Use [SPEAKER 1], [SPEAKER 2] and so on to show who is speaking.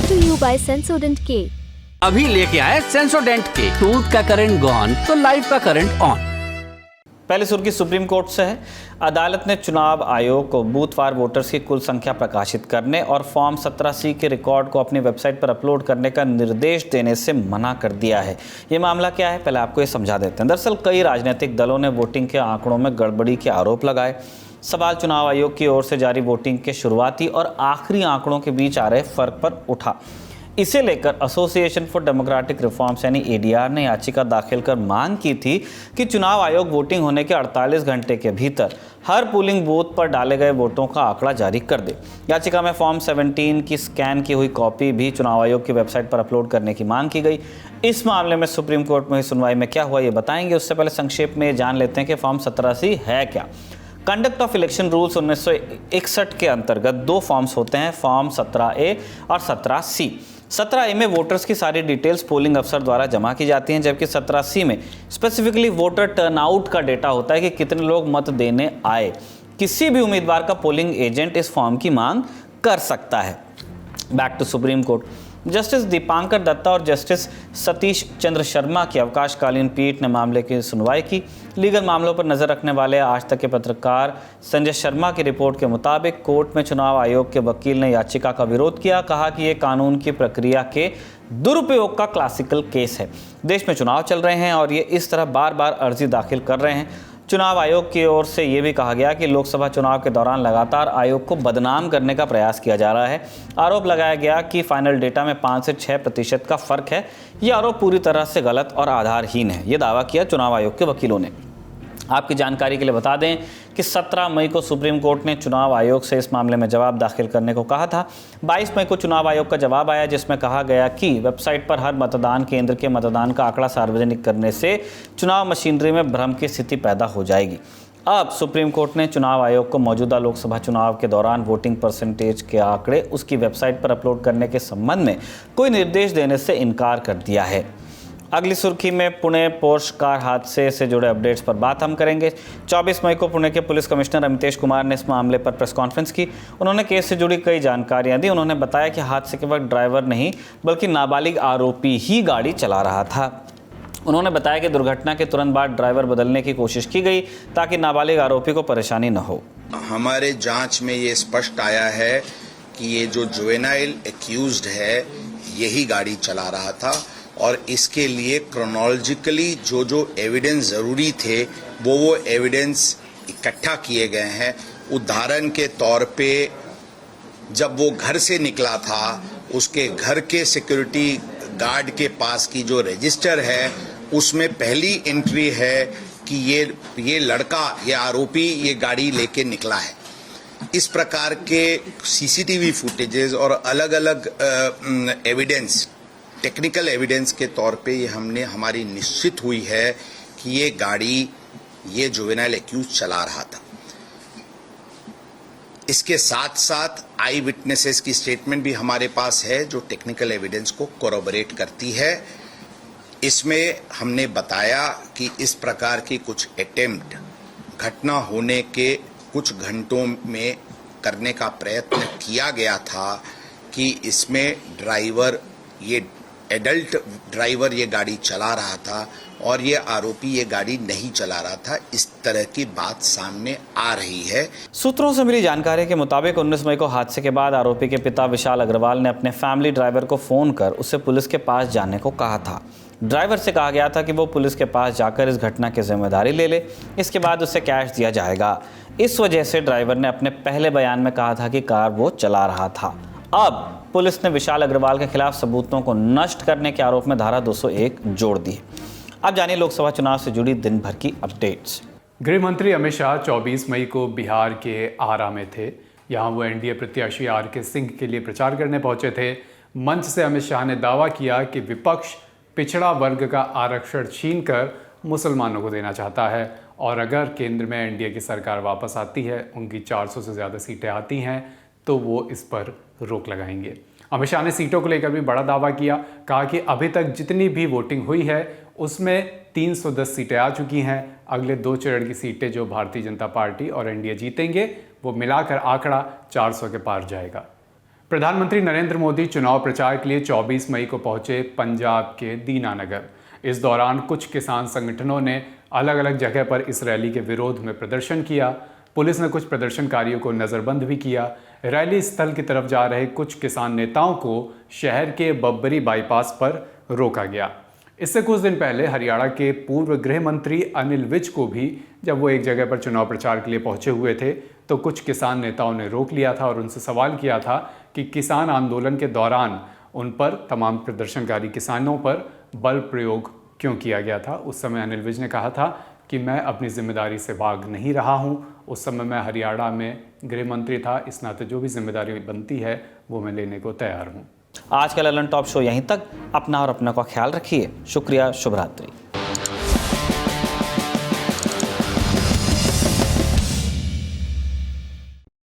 [SPEAKER 1] to you by Sensodent K।
[SPEAKER 2] अभी लेके आए सेंसोडेंट के। टूथ का करंट गॉन तो लाइफ का करंट ऑन।
[SPEAKER 3] पहले सुर्खी सुप्रीम कोर्ट से है। अदालत ने चुनाव आयोग को बूथवार वोटर्स की कुल संख्या प्रकाशित करने और फॉर्म 17C के रिकॉर्ड को अपनी वेबसाइट पर अपलोड करने का निर्देश देने से मना कर दिया है। ये मामला क्या है, पहले आपको ये समझा देते हैं। दरअसल कई राजनीतिक दलों ने वोटिंग के आंकड़ों में गड़बड़ी के आरोप लगाए। सवाल चुनाव आयोग की ओर से जारी वोटिंग के शुरुआती और आखिरी आंकड़ों के बीच आ रहे फर्क पर उठा। इसे लेकर एसोसिएशन फॉर डेमोक्रेटिक रिफॉर्म्स यानी एडीआर ने याचिका दाखिल कर मांग की थी कि चुनाव आयोग वोटिंग होने के 48 घंटे के भीतर हर पोलिंग बूथ पर डाले गए वोटों का आंकड़ा जारी कर दे। याचिका में फॉर्म 17 की स्कैन की हुई कॉपी भी चुनाव आयोग की वेबसाइट पर अपलोड करने की मांग की गई। इस मामले में सुप्रीम कोर्ट में हुई सुनवाई में क्या हुआ ये बताएंगे। उससे पहले संक्षेप में जान लेते हैं कि फॉर्म 17C है क्या। कंडक्ट ऑफ इलेक्शन रूल्स 1961 के अंतर्गत दो फॉर्म्स होते हैं, फॉर्म 17A और 17C। 17A में वोटर्स की सारी डिटेल्स पोलिंग अफसर द्वारा जमा की जाती हैं, जबकि 17C में स्पेसिफिकली वोटर टर्नआउट का डेटा होता है कि कितने लोग मत देने आए। किसी भी उम्मीदवार का पोलिंग एजेंट इस फॉर्म की मांग कर सकता है। Back to supreme court. Justice Dipankar Datta और जस्टिस सतीश चंद्र शर्मा की अवकाशकालीन पीठ ने मामले की सुनवाई की। लीगल मामलों पर नजर रखने वाले आज तक के पत्रकार संजय शर्मा की रिपोर्ट के मुताबिक कोर्ट में चुनाव आयोग के वकील ने याचिका का विरोध किया। कहा कि ये कानून की प्रक्रिया के दुरुपयोग का क्लासिकल केस है। देश में चुनाव चल रहे हैं और ये इस तरह बार बार अर्जी दाखिल कर रहे हैं। चुनाव आयोग की ओर से ये भी कहा गया कि लोकसभा चुनाव के दौरान लगातार आयोग को बदनाम करने का प्रयास किया जा रहा है। आरोप लगाया गया कि फाइनल डेटा में 5 से 6% का फर्क है। ये आरोप पूरी तरह से गलत और आधारहीन है, ये दावा किया चुनाव आयोग के वकीलों ने। आपकी जानकारी के लिए बता दें कि 17 मई को सुप्रीम कोर्ट ने चुनाव आयोग से इस मामले में जवाब दाखिल करने को कहा था। 22 मई को चुनाव आयोग का जवाब आया, जिसमें कहा गया कि वेबसाइट पर हर मतदान केंद्र के मतदान का आंकड़ा सार्वजनिक करने से चुनाव मशीनरी में भ्रम की स्थिति पैदा हो जाएगी। अब सुप्रीम कोर्ट ने चुनाव आयोग को मौजूदा लोकसभा चुनाव के दौरान वोटिंग परसेंटेज के आंकड़े उसकी वेबसाइट पर अपलोड करने के संबंध में कोई निर्देश देने से इनकार कर दिया है। अगली सुर्खी में पुणे पोर्श कार हादसे से जुड़े अपडेट्स पर बात हम करेंगे। 24 मई को पुणे के पुलिस कमिश्नर अमितेश कुमार ने इस मामले पर प्रेस कॉन्फ्रेंस की। उन्होंने केस से जुड़ी कई जानकारियां दी। उन्होंने बताया कि हादसे के वक्त ड्राइवर नहीं बल्कि नाबालिग आरोपी ही गाड़ी चला रहा था। उन्होंने बताया कि दुर्घटना के तुरंत बाद ड्राइवर बदलने की कोशिश की गई ताकि नाबालिग आरोपी को परेशानी न हो।
[SPEAKER 4] हमारे जांच में ये स्पष्ट आया है कि ये जो जुवेनाइल एक्यूज्ड है यही गाड़ी चला रहा था और इसके लिए क्रोनोलॉजिकली जो एविडेंस जरूरी थे वो एविडेंस इकट्ठा किए गए हैं। उदाहरण के तौर पे जब वो घर से निकला था उसके घर के सिक्योरिटी गार्ड के पास की जो रजिस्टर है उसमें पहली एंट्री है कि ये लड़का, ये आरोपी ये गाड़ी लेके निकला है। इस प्रकार के सीसीटीवी फुटेजेस और अलग अलग एविडेंस, टेक्निकल एविडेंस के तौर पे ये हमारी निश्चित हुई है कि ये गाड़ी ये जुवेनाइल एक्यूज चला रहा था। इसके साथ साथ आई विटनेसेस की स्टेटमेंट भी हमारे पास है जो टेक्निकल एविडेंस को कोरोबोरेट करती है। इसमें हमने बताया कि इस प्रकार की कुछ अटेम्प्ट घटना होने के कुछ घंटों में करने का प्रयत्न किया गया था कि इसमें ड्राइवर, ये एडल्ट ड्राइवर ये गाड़ी चला रहा था और ये आरोपी ये गाड़ी नहीं चला रहा था। इस तरह की बात सामने आ रही है।
[SPEAKER 3] सूत्रों से मिली जानकारी के मुताबिक 19 मई को हादसे के बाद आरोपी के पिता विशाल अग्रवाल ने अपने फैमिली ड्राइवर को फोन कर उसे पुलिस के पास जाने को कहा था। ड्राइवर से कहा गया था कि वो पुलिस के पास जाकर इस घटना की जिम्मेदारी ले ले, इसके बाद उसे कैश दिया जाएगा। इस वजह से ड्राइवर ने अपने पहले बयान में कहा था कि कार वो चला रहा था। अब पुलिस ने विशाल अग्रवाल के खिलाफ सबूतों को नष्ट करने के आरोप में धारा 201 जोड़ दी है। अब जानिए लोकसभा चुनाव से जुड़ी दिन भर की अपडेट्स।
[SPEAKER 5] गृह मंत्री अमित शाह 24 मई को बिहार के आरा में थे। यहां वो एनडीए प्रत्याशी आर.के. सिंह के लिए प्रचार करने पहुंचे थे। मंच से अमित शाह ने दावा किया कि विपक्ष पिछड़ा वर्ग का आरक्षण छीनकर मुसलमानों को देना चाहता है और अगर केंद्र में एनडीए की सरकार वापस आती है, उनकी 400 से ज़्यादा सीटें आती हैं, तो वो इस पर रोक लगाएंगे। अमित शाह ने सीटों को लेकर भी बड़ा दावा किया। कहा कि अभी तक जितनी भी वोटिंग हुई है उसमें 310 सीटें आ चुकी हैं। अगले 2 चरण की सीटें जो भारतीय जनता पार्टी और एनडीए जीतेंगे वो मिलाकर आंकड़ा 400 के पार जाएगा। प्रधानमंत्री नरेंद्र मोदी चुनाव प्रचार के लिए 24 मई को पहुंचे पंजाब के दीनानगर। इस दौरान कुछ किसान संगठनों ने अलग अलग जगह पर इस रैली के विरोध में प्रदर्शन किया। पुलिस ने कुछ प्रदर्शनकारियों को नज़रबंद भी किया। रैली स्थल की तरफ जा रहे कुछ किसान नेताओं को शहर के बब्बरी बाईपास पर रोका गया। इससे कुछ दिन पहले हरियाणा के पूर्व गृह मंत्री अनिल विज को भी जब वो एक जगह पर चुनाव प्रचार के लिए पहुंचे हुए थे तो कुछ किसान नेताओं ने रोक लिया था और उनसे सवाल किया था कि किसान आंदोलन के दौरान उन पर, तमाम प्रदर्शनकारी किसानों पर बल प्रयोग क्यों किया गया था। उस समय अनिल विज ने कहा था कि मैं अपनी जिम्मेदारी से भाग नहीं रहा हूं। उस समय मैं हरियाणा में गृह मंत्री था, इस नाते जो भी जिम्मेदारी बनती है वो मैं लेने को तैयार हूं।
[SPEAKER 3] आज का ललन टॉप शो यहीं तक। अपना और अपना का ख्याल रखिए। शुक्रिया। शुभ रात्रि।